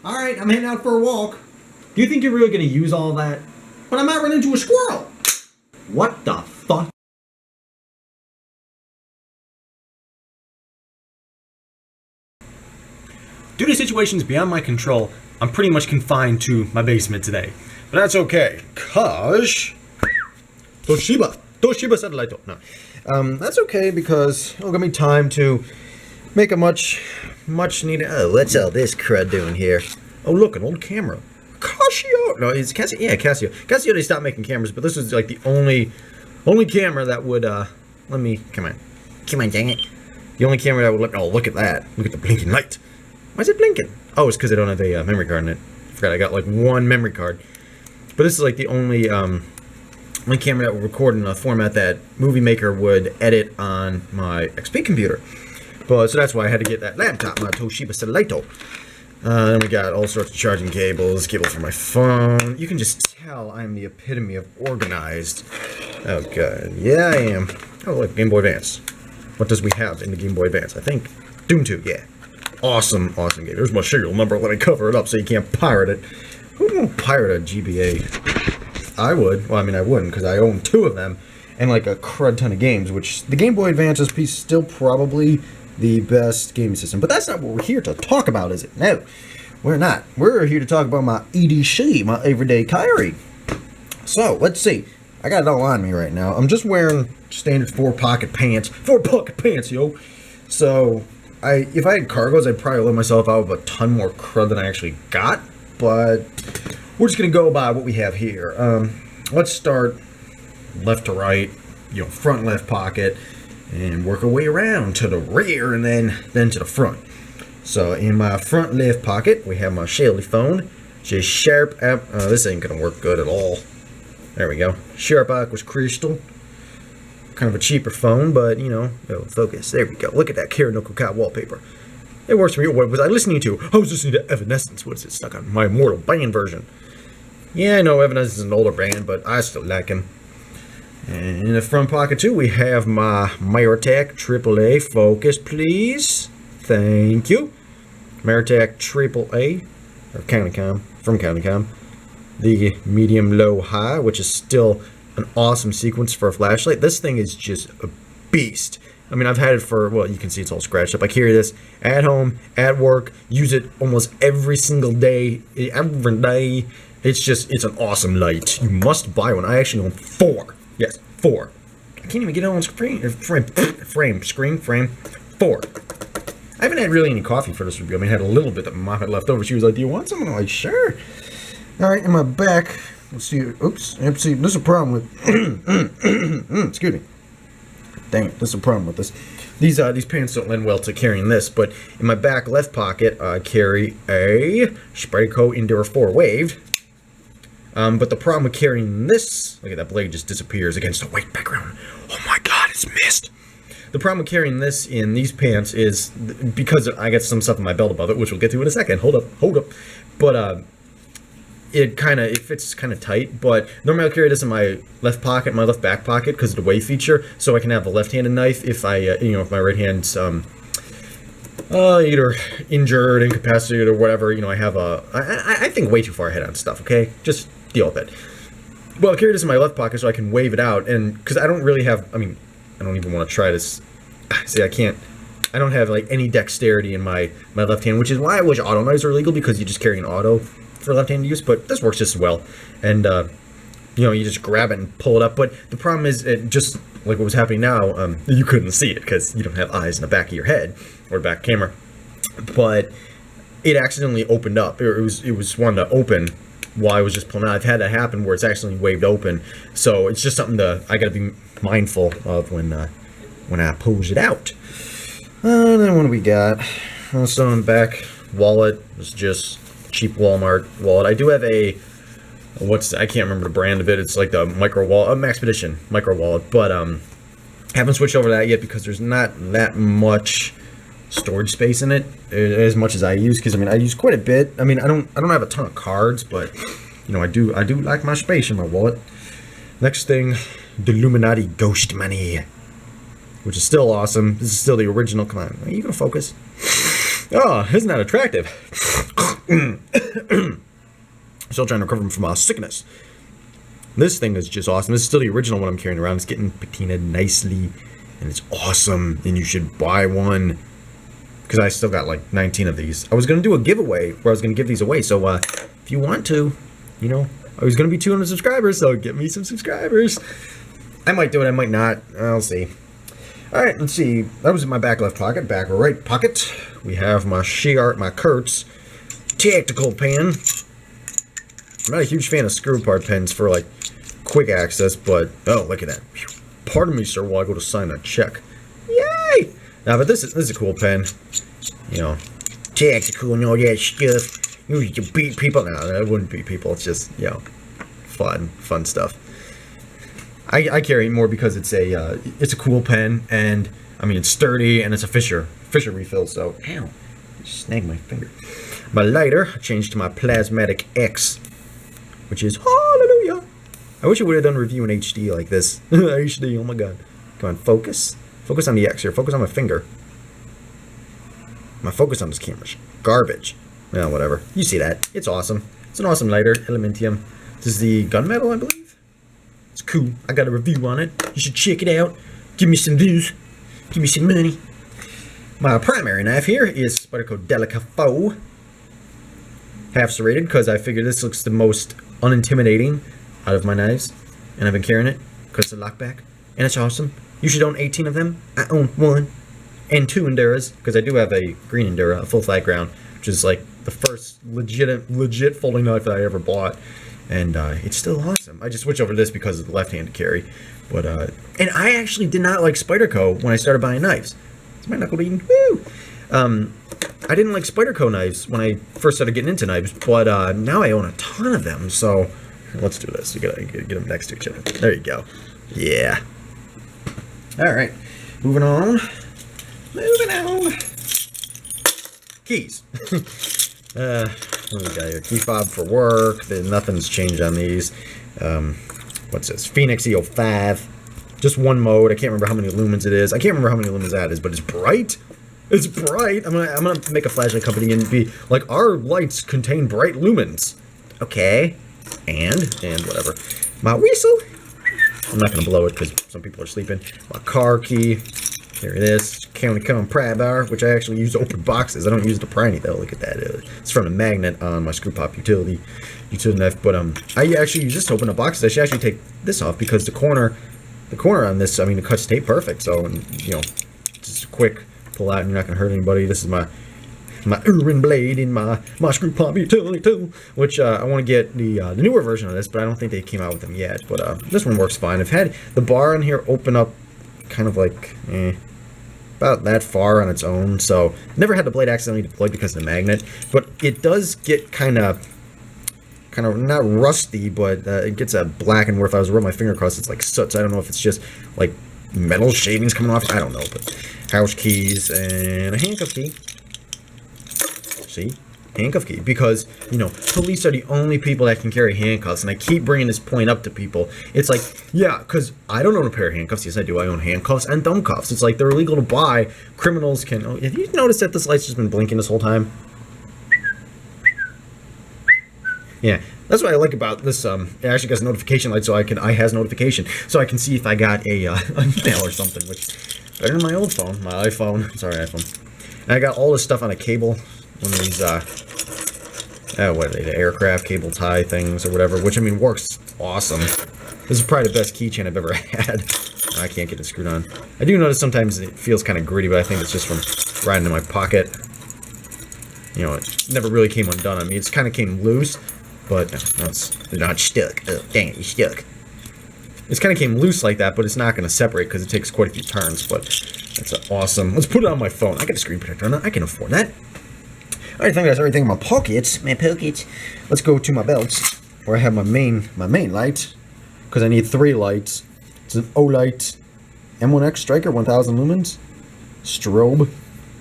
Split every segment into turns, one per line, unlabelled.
Alright, I'm heading out for a walk.
Do you think you're really going to use all that?
But I might run into a squirrel.
What the fuck? Due to situations beyond my control, I'm pretty much confined to my basement today. But that's okay, cause Toshiba satellite. No, that's okay because it'll give me time to make a much needed. Oh, what's all this crud doing here? Oh, look, an old camera. Casio. No, it's Casio. Yeah, Casio. Casio. They stopped making cameras, but this was like the only camera that would. Let me come on, dang it. The only camera that would look. Oh, look at that. Look at the blinking light. Why is it blinking? Oh, it's because I don't have a memory card in it. I forgot I got like one memory card. But this is like the only camera that will record in a format that Movie Maker would edit on my XP computer. But so that's why I had to get that laptop, my Toshiba satellite. Then we got all sorts of charging cables, cable for my phone. You can just tell I'm the epitome of organized. Oh god, yeah I am. Oh look, Game Boy Advance. What does we have in the Game Boy Advance? I think Doom 2, yeah. Awesome game. There's my serial number. Let me cover it up so you can't pirate it. Who would pirate a GBA? I would. Well, I mean, I wouldn't because I own 2 of them and like a crud ton of games, which the Game Boy Advance SP is still probably the best gaming system. But that's not what we're here to talk about, is it? No, we're not. We're here to talk about my EDC, my everyday carry. So, let's see. I got it all on me right now. I'm just wearing standard 4-pocket pants. 4-pocket pants, yo. So, if I had cargos, I'd probably let myself out with a ton more crud than I actually got. But we're just going to go by what we have here. Let's start left to right, front left pocket, and work our way around to the rear and then to the front. So in my front left pocket, we have my Shelly phone. Just sharp app. This ain't going to work good at all. There we go. Sharp Aqua's Crystal. Kind of a cheaper phone, but it'll focus. There we go. Look at that Karanoko Cat wallpaper. It works for me. What was I listening to? I was listening to Evanescence. What is it? Stuck on my Immortal Band version. Yeah, I know Evanescence is an older band, but I still like him. And in the front pocket too, we have my Myratech AAA. Focus, please. Thank you. Myratech AAA, or Countycom, from Countycom. The medium, low, high, which is still an awesome sequence for a flashlight. This thing is just a beast. I mean, I've had it for, well, you can see it's all scratched up. I carry this at home, at work, use it almost every single day, every day. It's an awesome light. You must buy one. I actually own 4. Yes, 4. I can't even get it on screen. Screen frame. 4. I haven't had really any coffee for this review. I mean, I had a little bit that my mom had left over. She was like, do you want some? And I'm like, sure. All right, in my back, let's see. Oops, see, there's a problem with, excuse me. Dang it, there's a problem with this. These pants don't lend well to carrying this, but in my back left pocket, I carry a Spyderco Endure 4 Waved. But the problem with carrying this, look at that blade just disappears against a white background. Oh my god, it's mist. The problem with carrying this in these pants is, because I got some stuff in my belt above it, which we'll get to in a second. Hold up. But, it fits kind of tight, but normally I'll carry this in my left pocket, my left back pocket, because of the wave feature, so I can have a left-handed knife if I, if my right hand's, either injured, incapacitated, or whatever, I have I think way too far ahead on stuff, okay? Just deal with it. Well, I'll carry this in my left pocket so I can wave it out, and, because I don't really have, I don't even want to try this. See, I don't have, like, any dexterity in my left hand, which is why I wish auto knives are illegal, because you just carry an auto for left-handed use, but this works just as well. And you just grab it and pull it up. But the problem is, just like what was happening now, you couldn't see it because you don't have eyes in the back of your head or back camera. But it accidentally opened up. It was wanting to open while I was just pulling out. I've had that happen where it's actually waved open. So it's just something I got to be mindful of when I pose it out. And then what do we got? Also in the back, wallet is just cheap Walmart wallet. I do have a, I can't remember the brand of it. It's like the micro wallet, Maxpedition micro wallet, but haven't switched over to that yet because there's not that much storage space in it as much as I use. Because I use quite a bit. I don't have a ton of cards, but I do like my space in my wallet. Next thing, the Illuminati Ghost Money, which is still awesome. This is still the original. Come on, are you gonna focus? Oh, isn't that attractive? Still trying to recover from sickness. This thing is just awesome. This is still the original one I'm carrying around. It's getting patinaed nicely, and it's awesome. And you should buy one, because I still got like 19 of these. I was going to do a giveaway where I was going to give these away. So if you want to, you know, I was going to be 200 subscribers, so get me some subscribers. I might do it, I might not. I'll see. All right, let's see. That was in my back left pocket. Back right pocket, we have my my Kurtz tactical pen. I'm not a huge fan of screw part pens for like quick access, but oh, look at that. Pardon me, sir, while I go to sign a check. Yay! Now, but this is a cool pen. You know, tactical and all that stuff. You can beat people. No, that wouldn't beat people. It's just, you know, fun stuff. I carry it more because it's a cool pen, and I mean it's sturdy, and it's a Fisher refill. So, ow, snagged my finger. My lighter I changed to my Plasmatic X, which is hallelujah. I wish I would have done a review in HD like this. HD, oh my god. Come on, focus on the X here. Focus on my finger. My focus on this camera's garbage. Yeah, whatever. You see that? It's awesome. It's an awesome lighter, Elementium. This is the gunmetal, I believe. It's cool. I got a review on it. You should check it out. Give me some views. Give me some money. My primary knife here is Spyderco Delica 4. Half serrated because I figure this looks the most unintimidating out of my knives. And I've been carrying it because it's a lockback. And it's awesome. You should own 18 of them. I own 1. And 2 Enduras, because I do have a green Endura, a full flat ground, which is like the first legit folding knife that I ever bought. And it's still awesome. I just switched over to this because of the left-handed carry. But and I actually did not like Spyderco when I started buying knives. It's my knuckle eating. Woo! I didn't like Spyderco knives when I first started getting into knives, but now I own a ton of them. So let's do this. You gotta get them next to each other. There you go. Yeah. All right. Moving on. Keys. What do we got here? Key fob for work. Nothing's changed on these. What's this? Phoenix E05. Just one mode. I can't remember how many lumens it is. I can't remember how many lumens that is, but it's bright. It's bright. I'm gonna make a flashlight company and be like, our lights contain bright lumens. Okay. And whatever. My whistle. I'm not gonna blow it because some people are sleeping. My car key. Here it is, County Con pry bar, which I actually use to open boxes. I don't use it to pry any though. Look at that. It's from a magnet on my screw pop utility knife. But I actually use this to open up boxes. I should actually take this off because the corner on this, I mean, it cuts tape perfect. So, you know, just a quick pull out and you're not gonna hurt anybody. This is my Urin blade in my screw pop utility tool, which I want to get the newer version of this, but I don't think they came out with them yet. But this one works fine. I've had the bar on here open up kind of like about that far on its own, so never had the blade accidentally deployed because of the magnet, but it does get kind of not rusty, but it gets a blackened where if I was to rub my finger across it's like soot. So I don't know if it's just like metal shavings coming off, I don't know. But house keys and a handcuff key. See, handcuff key, because you know police are the only people that can carry handcuffs, and I keep bringing this point up to people. It's like, yeah, because I don't own a pair of handcuffs. Yes, I do. I own handcuffs and thumb cuffs. It's like they're illegal to buy. Criminals can. Oh, have you noticed that this light's just been blinking this whole time? Yeah, that's what I like about this. It actually gets a notification light, so I has notification, so I can see if I got a email or something. Which better than my old phone, my iPhone. Sorry, iPhone. And I got all this stuff on a cable. One of these, what are they, the aircraft cable tie things or whatever, which, I mean, works awesome. This is probably the best keychain I've ever had. I can't get it screwed on. I do notice sometimes it feels kind of gritty, but I think it's just from riding in my pocket. You know, it never really came undone on me. It kind of came loose, but they're not stuck. Oh, dang it, you stuck. It kind of came loose like that, but it's not going to separate because it takes quite a few turns, but that's awesome. Let's put it on my phone. I got a screen protector on that. I can afford that. Alright, I think that's everything in my pockets. Let's go to my belts, where I have my main light, because I need 3 lights. It's an Olight M1X Striker, 1000 lumens, strobe,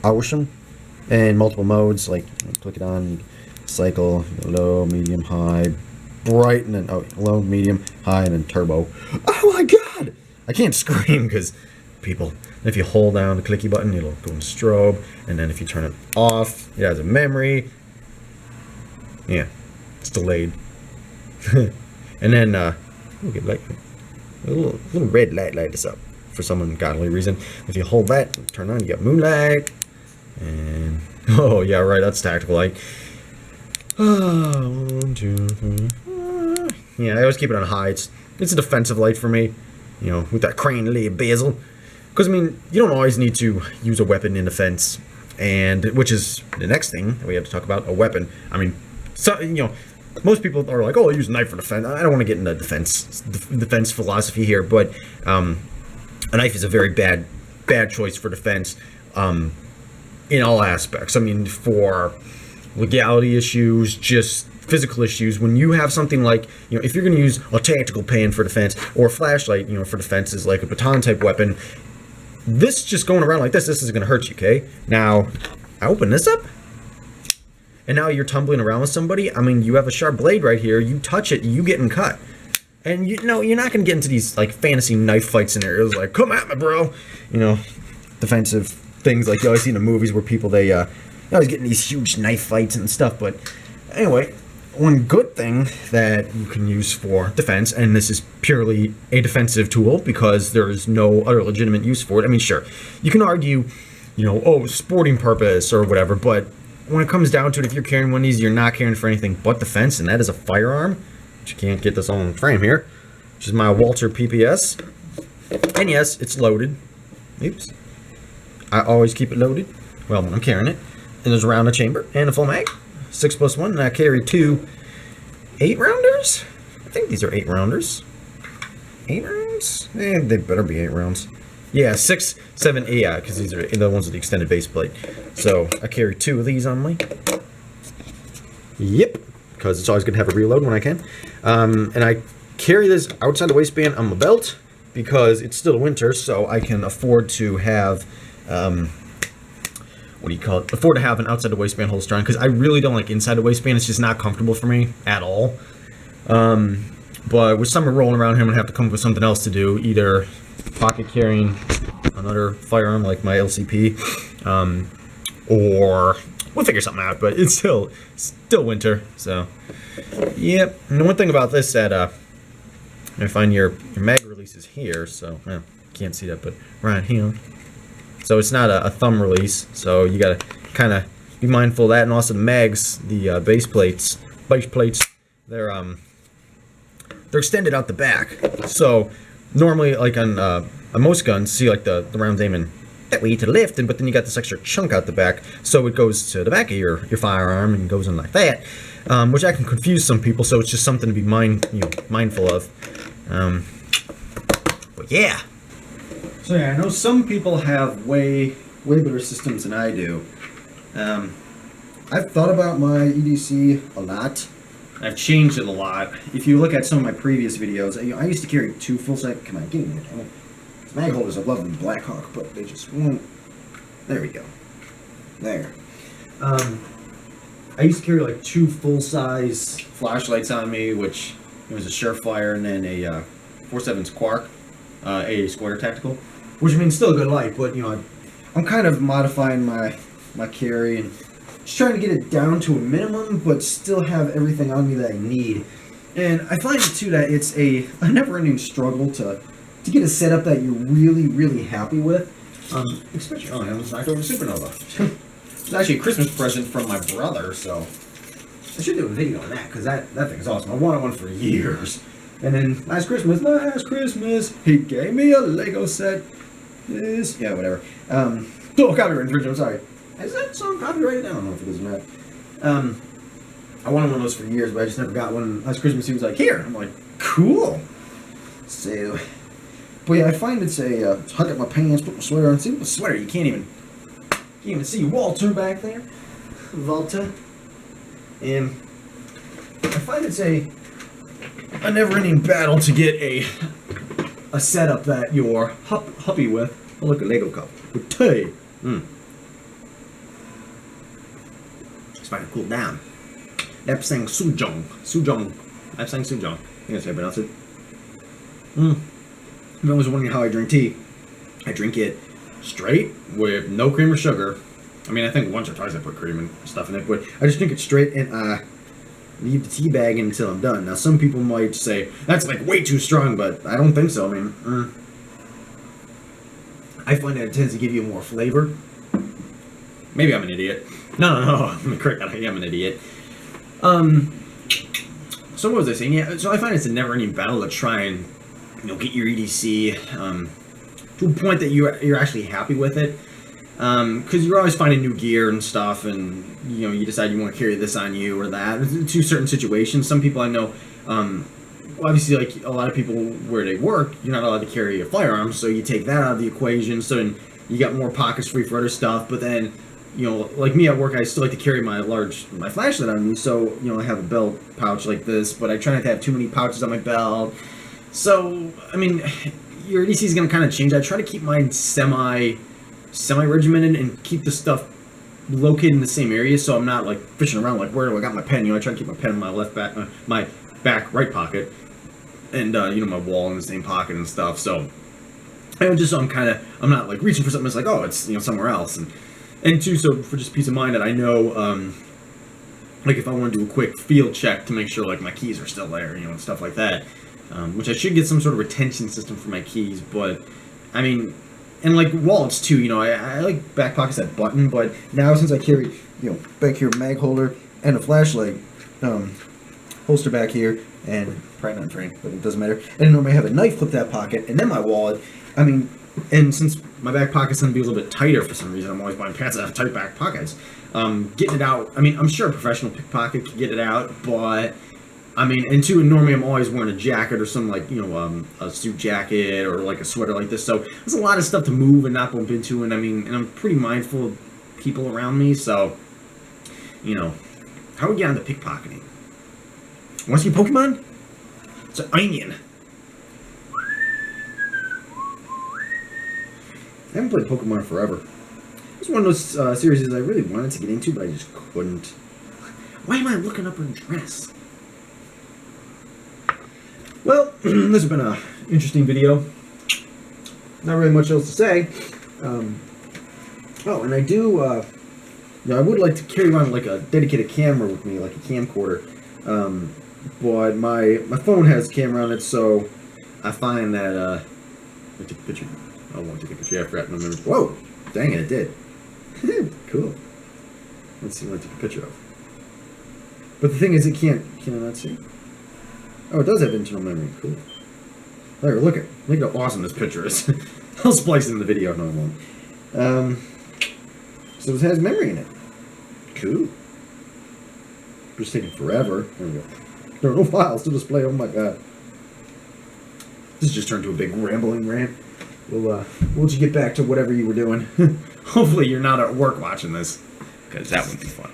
ocean, and multiple modes. Like, click it on, cycle, low, medium, high, bright, and then low, medium, high, and then turbo. Oh my god! I can't scream because people And if you hold down the clicky button, it'll go in strobe. And then if you turn it off, it has a memory. Yeah, it's delayed. And then we'll get light. A little red light light this up for some ungodly reason. If you hold that, turn on, you got moonlight. And oh yeah, right, that's tactical light. 1, 2, 3, 4. Yeah, I always keep it on high. It's a defensive light for me, you know, with that crane lid bezel. Because I mean, you don't always need to use a weapon in defense, and which is the next thing that we have to talk about, a weapon. I mean, so you know, most people are like, oh, I use a knife for defense. I don't want to get into defense philosophy here, but a knife is a very bad choice for defense in all aspects. I mean, for legality issues, just physical issues. When you have something like, you know, if you're going to use a tactical pan for defense, or a flashlight, you know, for defense is like a baton type weapon, this just going around like this is going to hurt you, okay? Now, I open this up, and now you're tumbling around with somebody. I mean, you have a sharp blade right here. You touch it, you getting cut. And you know, you're not going to get into these like fantasy knife fight scenarios like, come at me, bro. You know, defensive things like you always see in the movies where people, they always get in these huge knife fights and stuff. But anyway, one good thing that you can use for defense, and this is purely a defensive tool because there is no other legitimate use for it. I mean, sure, you can argue, you know, oh, sporting purpose or whatever, but when it comes down to it, if you're carrying one of these, you're not carrying for anything but defense, and that is a firearm. But you can't get this on frame here, which is my Walter PPS. And yes, it's loaded. Oops. I always keep it loaded. Well, when I'm carrying it. And there's a round of chamber and a full mag. 6+1, and I carry 2 8-rounders. I think these are 8-rounders. 8 rounds? They better be 8 rounds. Yeah, 6, 7, 8, yeah, because these are the ones with the extended base plate. So I carry 2 of these on me. Yep, because it's always good to have a reload when I can. And I carry this outside the waistband on my belt because it's still winter, so I can afford to have afford to have an outside the waistband holster on, because I really don't like inside the waistband. It's just not comfortable for me at all. But with summer rolling around here, I'm gonna have to come up with something else to do, either pocket carrying another firearm like my LCP, or we'll figure something out. But it's still winter, so yep. And the one thing about this that I find your mag release is here, so well, can't see that, but right here. So it's not a thumb release, so you gotta kind of be mindful of that. And also the mags, the base plates, they're extended out the back. So normally, like on most guns, see like the rounds aiming that way to the left, but then you got this extra chunk out the back, so it goes to the back of your firearm and goes in like that, which I can confuse some people. So it's just something to be mindful of. But yeah. So yeah, I know some people have way better systems than I do. I've thought about my EDC a lot. I've changed it a lot. If you look at some of my previous videos, I used to carry 2 full-size. Come on, give me it. Mag holders, I love them, Blackhawk, but they just won't. There we go. There. I used to carry like 2 full-size flashlights on me, which it was a Surefire and then a 4.7 Quark, a Square Tactical, which I mean still a good light, but you know I'm kind of modifying my carry and just trying to get it down to a minimum, but still have everything on me that I need. And I find too that it's a never-ending struggle to get a setup that you're really happy with. Especially, I almost knocked over Supernova. It's actually a Christmas present from my brother, so I should do a video on that, because that thing is awesome. I wanted one for years. And then last Christmas, he gave me a Lego set. Yeah, whatever. Copyright infringement, I'm sorry. Is that song copyrighted? I don't know if it is or not. I wanted one of those for years, but I just never got one. Last Christmas, he was like, here. I'm like, cool. So, but yeah, I find it's a, hug up my pants, put my sweater on. See, with the sweater, you can't even see Walter back there. Walter. And I find it's a never-ending battle to get a setup that you're happy with. Oh, look, a Lego cup with tea. It's about to cool down. Epsang Sujong. Epsang Sujong. I think that's how I pronounce it. If anyone was wondering how I drink tea, I drink it straight with no cream or sugar. I mean, I think once or twice I put cream and stuff in it, but I just drink it straight and leave the tea bag until I'm done. Now, some people might say that's like way too strong, but I don't think so. I mean, I find that it tends to give you more flavor. Maybe I'm an idiot. No, I'm correct. I am an idiot. So what was I saying? Yeah, so I find it's a never-ending battle to try and get your EDC to a point that you're actually happy with it. Because you're always finding new gear and stuff, and you decide you want to carry this on you or that to certain situations. Some people I know, obviously, like a lot of people where they work, you're not allowed to carry a firearm, so you take that out of the equation. So then you got more pockets free for other stuff. But then, like me at work, I still like to carry my flashlight on me. So I have a belt pouch like this, but I try not to have too many pouches on my belt. So I mean, your EDC is going to kind of change. I try to keep mine semi-regimented and keep the stuff located in the same area, so I'm not like fishing around like where do I got my pen. I try to keep my pen in my my back right pocket, and my wall in the same pocket and stuff. So just so I'm not like reaching for something that's like, oh, it's somewhere else, and two, so for just peace of mind that I know, like if I want to do a quick field check to make sure like my keys are still there, and stuff like that, which I should get some sort of retention system for my keys, but I mean. And like wallets too, I like back pockets that button, but now since I carry, back here mag holder and a flashlight holster back here, and probably not trained, but it doesn't matter. And normally I have a knife clip that pocket, and then my wallet. I mean, and since my back pocket's gonna be a little bit tighter for some reason, I'm always buying pants that have tight back pockets. Getting it out, I mean, I'm sure a professional pickpocket can get it out, but. I mean, and normally I'm always wearing a jacket or some like, a suit jacket or like a sweater like this. So there's a lot of stuff to move and not bump into. And I mean, and I'm pretty mindful of people around me. So, how we get on to pickpocketing? Want to see Pokemon? It's an onion. I haven't played Pokemon forever. It's one of those series I really wanted to get into, but I just couldn't. Why am I looking up her dress? Well, this has been an interesting video. Not really much else to say. And I do, I would like to carry around like a dedicated camera with me, like a camcorder. But my phone has a camera on it, so I find that, I took a picture. I won't take a picture. I forgot no memory. Whoa! Dang it, it did. Cool. Let's see what I took a picture of. But the thing is, can I not see? Oh, it does have internal memory. Cool. There, look at how awesome this picture is. I'll splice it in the video. No, I won't. So it has memory in it. Cool. Just taking forever. There we go. There are no files to display. Oh my god. This just turned to a big rambling rant. We'll let you get back to whatever you were doing. Hopefully you're not at work watching this, because that would be fun.